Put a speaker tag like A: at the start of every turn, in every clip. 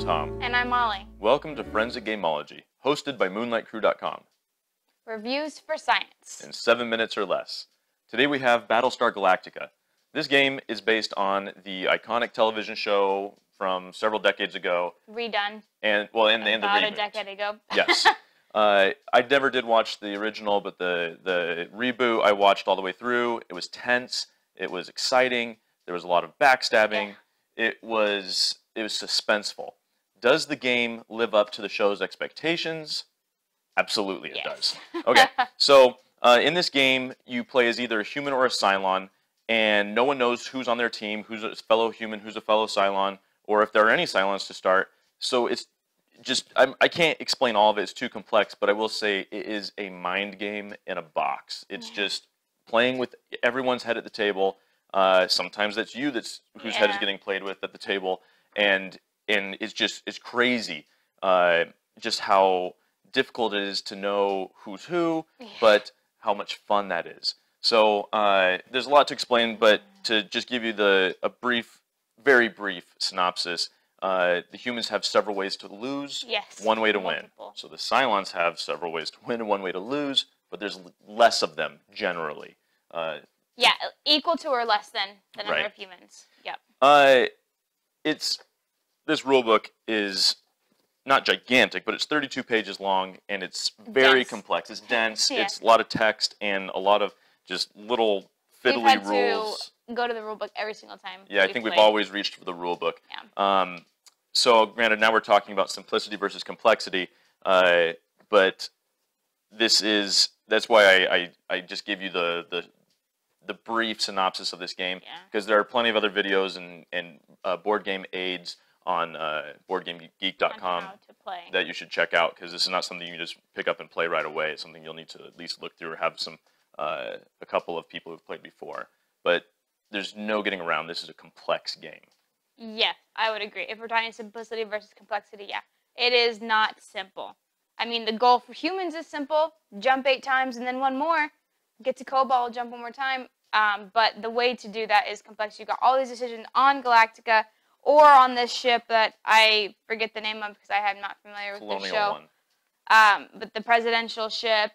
A: Tom.
B: And I'm Molly.
A: Welcome to Friends at Gameology, hosted by MoonlightCrew.com.
B: Reviews for science.
A: In 7 minutes or less. Today we have Battlestar Galactica. This game is based on the iconic television show from several decades ago.
B: Redone.
A: And the reboot.
B: About a decade ago.
A: Yes. I never did watch the original, but the reboot I watched all the way through. It was tense. It was exciting. There was a lot of backstabbing. Yeah. It was suspenseful. Does the game live up to the show's expectations? Absolutely it does. Okay, so in this game, you play as either a human or a Cylon, and no one knows who's on their team, who's a fellow human, who's a fellow Cylon, or if there are any Cylons to start. So it's just, I can't explain all of it, it's too complex, but I will say it is a mind game in a box. It's just playing with everyone's head at the table. Sometimes that's you whose head is getting played with at the table, and it's crazy just how difficult it is to know who's who, but how much fun that is. So there's a lot to explain, but to just give you a very brief synopsis, the humans have several ways to lose, one way to win. So the Cylons have several ways to win and one way to lose, but there's less of them generally.
B: Yeah, equal to or less than the number of humans. Yep.
A: This rule book is not gigantic, but it's 32 pages long, and it's very complex. It's dense. Yeah. It's a lot of text and a lot of just little fiddly rules.
B: To go to the rule book every single time.
A: Yeah, I think we've always reached for the rule book. Yeah. So granted, now we're talking about simplicity versus complexity, but that's why I just give you the brief synopsis of this game, because there are plenty of other videos and board game aids on BoardGameGeek.com that you should check out, because this is not something you just pick up and play right away. It's something you'll need to at least look through or have a couple of people who've played before. But there's no getting around. This is a complex game.
B: Yeah, I would agree. If we're talking simplicity versus complexity, it is not simple. I mean, the goal for humans is simple: jump 8 times and then one more. Get to Cobalt, jump one more time. But the way to do that is complex. You've got all these decisions on Galactica or on this ship that I forget the name of because I am not familiar with the show. But the presidential ship.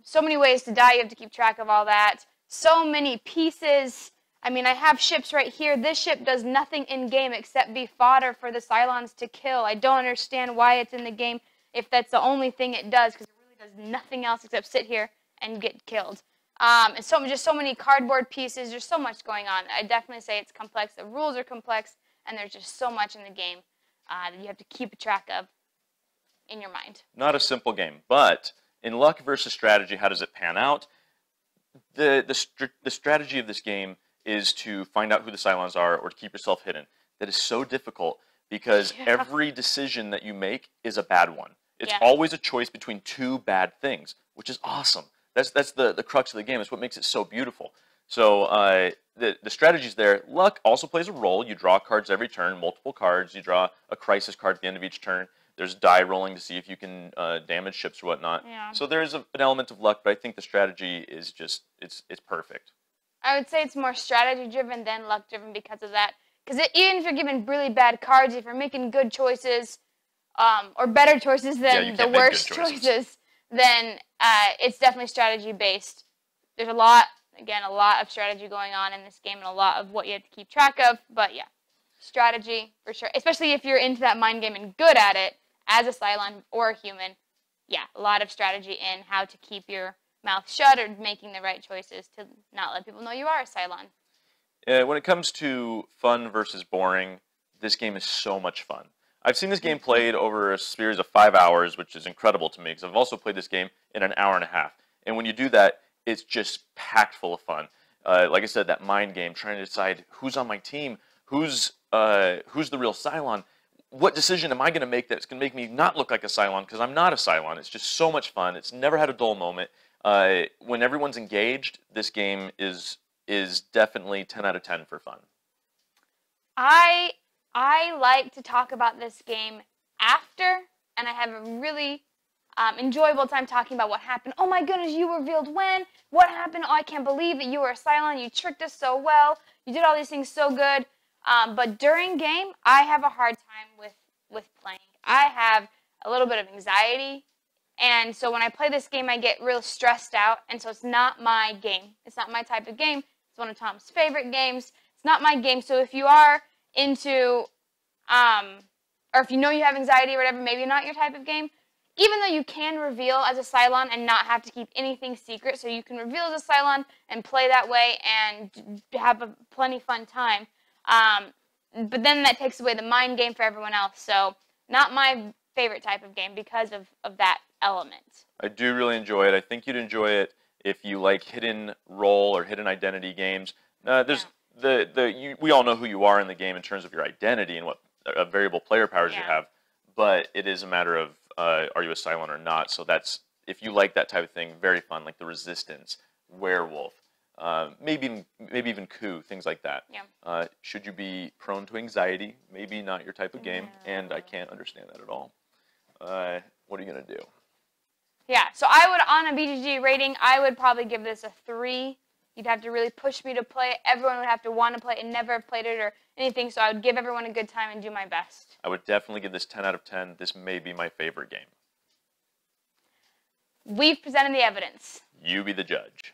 B: So many ways to die. You have to keep track of all that. So many pieces. I mean, I have ships right here. This ship does nothing in-game except be fodder for the Cylons to kill. I don't understand why it's in the game if that's the only thing it does, because it really does nothing else except sit here and get killed. And just so many cardboard pieces. There's so much going on. I definitely say it's complex. The rules are complex, and there's just so much in the game that you have to keep track of in your mind.
A: Not a simple game, but in luck versus strategy, how does it pan out? The strategy of this game is to find out who the Cylons are or to keep yourself hidden. That is so difficult because every decision that you make is a bad one. It's always a choice between 2 bad things, which is awesome. That's the crux of the game. It's what makes it so beautiful. So the strategy's there. Luck also plays a role. You draw cards every turn, multiple cards. You draw a crisis card at the end of each turn. There's die rolling to see if you can damage ships or whatnot. Yeah. So there's an element of luck, but I think the strategy is just, it's perfect.
B: I would say it's more strategy-driven than luck-driven because of that. Because even if you're given really bad cards, if you're making good choices, or better choices than the worst choices, then it's definitely strategy-based. There's a lot of strategy going on in this game and a lot of what you have to keep track of. But yeah, strategy for sure. Especially if you're into that mind game and good at it as a Cylon or a human. Yeah, a lot of strategy in how to keep your mouth shut or making the right choices to not let people know you are a Cylon.
A: When it comes to fun versus boring, this game is so much fun. I've seen this game played over a series of 5 hours, which is incredible to me, because I've also played this game in an hour and a half. And when you do that, it's just packed full of fun. Like I said, that mind game, trying to decide who's on my team, who's the real Cylon, what decision am I going to make that's going to make me not look like a Cylon, because I'm not a Cylon. It's just so much fun. It's never had a dull moment. When everyone's engaged, this game is definitely 10 out of 10 for fun.
B: I like to talk about this game after, and I have a really enjoyable time talking about what happened. Oh my goodness, you revealed when? What happened? Oh, I can't believe that you were a Cylon. You tricked us so well. You did all these things so good. But during game, I have a hard time with with playing. I have a little bit of anxiety, and so when I play this game, I get real stressed out, and so it's not my game. It's not my type of game. It's one of Tom's favorite games. It's not my game, so if you are into, or if you know you have anxiety or whatever, maybe not your type of game, even though you can reveal as a Cylon and not have to keep anything secret, so you can reveal as a Cylon and play that way and have a plenty fun time, but then that takes away the mind game for everyone else, so not my favorite type of game because of that element.
A: I do really enjoy it. I think you'd enjoy it if you like hidden role or hidden identity games. We all know who you are in the game in terms of your identity and what variable player powers you have, but it is a matter of are you a Cylon or not. So that's, if you like that type of thing, very fun, like the Resistance, Werewolf, maybe even Coup, things like that.
B: Yeah.
A: Should you be prone to anxiety? Maybe not your type of game, and I can't understand that at all. What are you gonna do?
B: Yeah, so I would, on a BGG rating, I would probably give this a 3. You'd have to really push me to play it. Everyone would have to want to play it and never have played it or anything, so I would give everyone a good time and do my best.
A: I would definitely give this 10 out of 10. This may be my favorite game.
B: We've presented the evidence.
A: You be the judge.